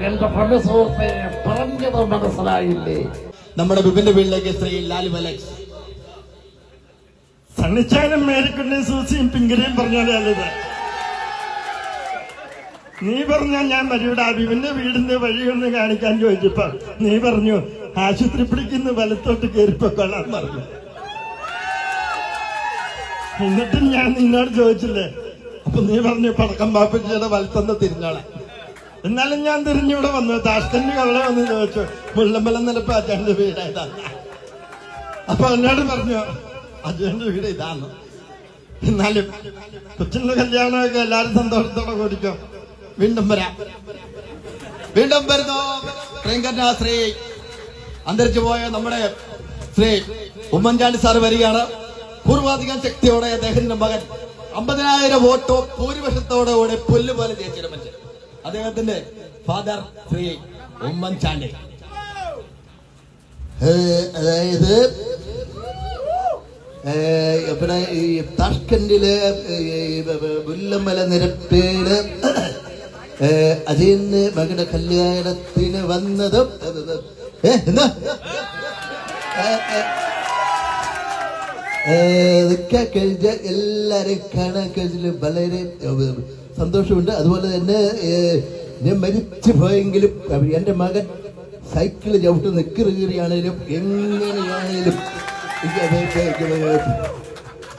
എന്റെ പല സുഹൃത്തെ പറഞ്ഞത് മനസ്സിലായില്ലേ? നമ്മുടെ വിപിന്റെ വീട്ടിലേക്ക് ശ്രീ ലാലു അലക്സ്. സണ്ണിച്ചാനും മേരിക്കുണ്ടിയും സൂസിയും പിങ്കരയും പറഞ്ഞാലേ നീ പറഞ്ഞ ഞാൻ വരൂടെ അബിവിന്റെ വീടിന്റെ വഴിയൊന്ന് കാണിക്കാൻ ചോദിച്ചപ്പോ നീ പറഞ്ഞു ആശുപത്രി പിടിക്കുന്ന വലത്തോട്ട് കയറിപ്പോക്കൊള്ളാൻ പറഞ്ഞു. എന്നിട്ടും ഞാൻ നിന്നോട് ചോദിച്ചില്ലേ, അപ്പൊ നീ പറഞ്ഞു പടക്കം പാപ്പച്ചിയുടെ വലത്തൊന്ന് തിരിഞ്ഞോളാം. എന്നാലും ഞാൻ തിരിഞ്ഞിവിടെ വന്നു. താഷ്കന്റെ കൊള്ള വന്ന് ചോദിച്ചു മുള്ളമ്പലം നിലപ്പ് അജയന്റെ വീട് ഏതാണ്. അപ്പൊ എന്നോട് പറഞ്ഞു അജയന്റെ വീട് ഇതാന്ന്. എന്നാലും കൊച്ചിന്റെ കല്യാണമൊക്കെ എല്ലാരും സന്തോഷത്തോടെ കൂടിക്കോ. വീണ്ടും വരാം. വീണ്ടും വരുന്നു പ്രിയങ്കരനായ ശ്രീ അന്തരിച്ചു പോയ നമ്മുടെ ശ്രീ ഉമ്മൻചാണ്ടി സാർ വരികയാണ്. പൂർവാധികം ശക്തിയോടെ അദ്ദേഹത്തിന്റെ മകൻ 50,000 വോട്ടോ ഭൂരിപക്ഷത്തോടെ പുല്ലുപോലെ ജയിച്ചിട മനുഷ്യൻ അദ്ദേഹത്തിന്റെ ഫാദർ ശ്രീ ഉമ്മൻചാണ്ടി. അതായത് ഇവിടെ ഈ താഷ്കണ്ടില് മുല്ലമല നിരപ്പേര് അജയന്റെ മകളുടെ കല്യാണത്തിന് വന്നതും എന്താ കഴിഞ്ഞ എല്ലാരെയും കാണാൻ കഴിഞ്ഞതിൽ വളരെ സന്തോഷമുണ്ട്. അതുപോലെ തന്നെ ഞാൻ മരിച്ചു പോയെങ്കിലും എന്റെ മകൻ സൈക്കിള് ചവിട്ട് നിക്കറുകീറിയാണേലും എങ്ങനെയാണേലും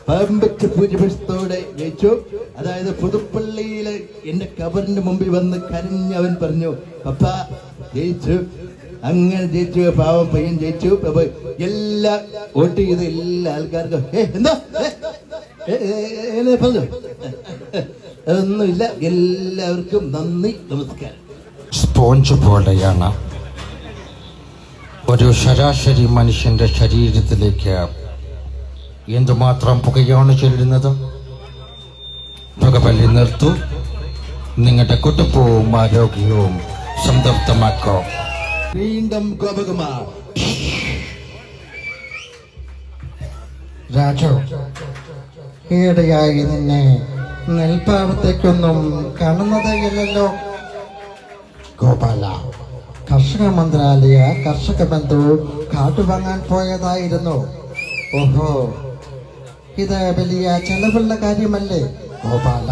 പമ്പച്ച് ഭൂരിപക്ഷത്തോടെ ജയിച്ചു. അതായത് പുതുപ്പള്ളിയിലെ എന്റെ കബറിന്റെ മുമ്പിൽ വന്ന് കരഞ്ഞവൻ പറഞ്ഞു പപ്പ ജയിച്ചു. അങ്ങനെ ജയിച്ചു. പാവം പയ്യൻ ജയിച്ചു. എല്ലാ വോട്ട് ചെയ്ത എല്ലാ ആൾക്കാർക്കും എന്താ പറഞ്ഞു അതൊന്നുമില്ല. എല്ലാവർക്കും നന്ദി, നമസ്കാരം. സ്പോഞ്ച് പോലെയാണ് ഒരു ശരാശരി മനുഷ്യന്റെ ശരീരത്തിലേക്ക് എന്തുമാത്രം പുകയാണ് ചെല്ലുന്നത്. പുകവലി നിർത്തു. നിങ്ങളുടെ കുടുംബവും ആരോഗ്യവും സംതൃപ്തമാക്കോ. വീണ്ടും ഗോപകുമാർ. രാജു, ഈയിടെയായി നിന്നെ നെൽപ്പാടത്തേക്കൊന്നും കാണുന്നതേയില്ലല്ലോ. ഗോപാല, കർഷക മന്ത്രാലയ കർഷക ബന്ധു കാട്ടുവാങ്ങാൻ പോയതായിരുന്നു. ഓഹോ, ഇത് വലിയ ചെലവുള്ള കാര്യമല്ലേ ഗോപാല?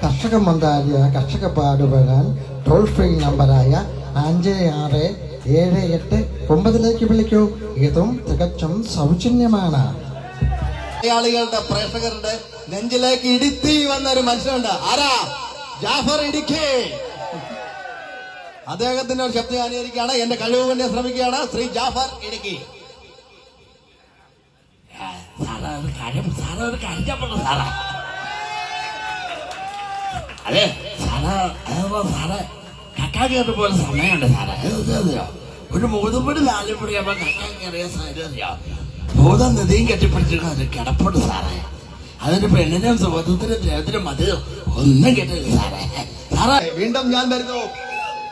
കർഷക മന്ത്രാലയ കർഷക പാടുവാങ്ങാൻ ടോൾ ഫ്രീ നമ്പറായ 5678 വിളിക്കൂ. ഇതും തികച്ചും സൗജന്യമാണ്. മലയാളികളുടെ പ്രേക്ഷകരുടെ നെഞ്ചിലേക്ക് ഇടുത്തി വന്ന ഒരു മനുഷ്യനുണ്ട്. ആരാ? ജാഫർ ഇടുക്കി. അദ്ദേഹത്തിന്റെ ഒരു ശബ്ദം അനുകരിക്കുകയാണ്. എന്റെ കഴിവ് കൊണ്ട് ശ്രമിക്കുകയാണ് ശ്രീ ജാഫർ ഇടുക്കി. അതെ സാറേ, കക്കാൻ കയറി പോലെ സമയമുണ്ട് സാറേ. ഒരു മൂന്നുപടി നാലുപടി ആകുമ്പോ കക്കാൻ കയറിയ സാരോ ഭൂതം നദിയും കെട്ടിപ്പിടിച്ചിട്ട് അത് കിടപ്പുണ്ട് സാറേ. അതിന് പെണ്ണിനും സുഖത്തിനും ദേഹത്തിനും മതി ഒന്നും കേട്ടില്ല സാറേ. സാറേ വീണ്ടും ഞാൻ വരുന്നു.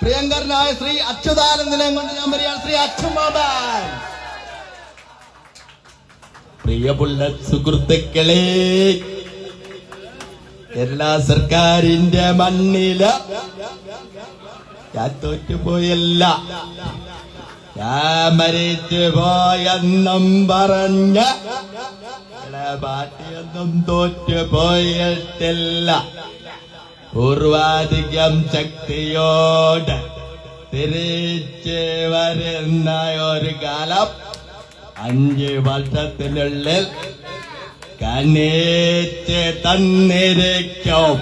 പ്രിയങ്കരനായ ശ്രീ അച്യുതാനന്ദനെ കൊണ്ട് ഞാൻ വരികയാണ്. ശ്രീ അച്യുമാബാൻ. പ്രിയമുള്ള സുഹൃത്തുക്കളെ, കേരള സർക്കാരിന്റെ മണ്ണില് ഞാൻ തോറ്റുപോയല്ല, ഞാൻ മരിച്ചു പോയെന്നും പറഞ്ഞ് പാർട്ടിയൊന്നും തോറ്റുപോയിട്ടില്ല. പൂർവാധികം ശക്തിയോട് തിരിച്ച് വരുന്ന ഒരു കാലം 5 വർഷത്തിനുള്ളിൽ കണിച്ച് തന്നിരിക്കും.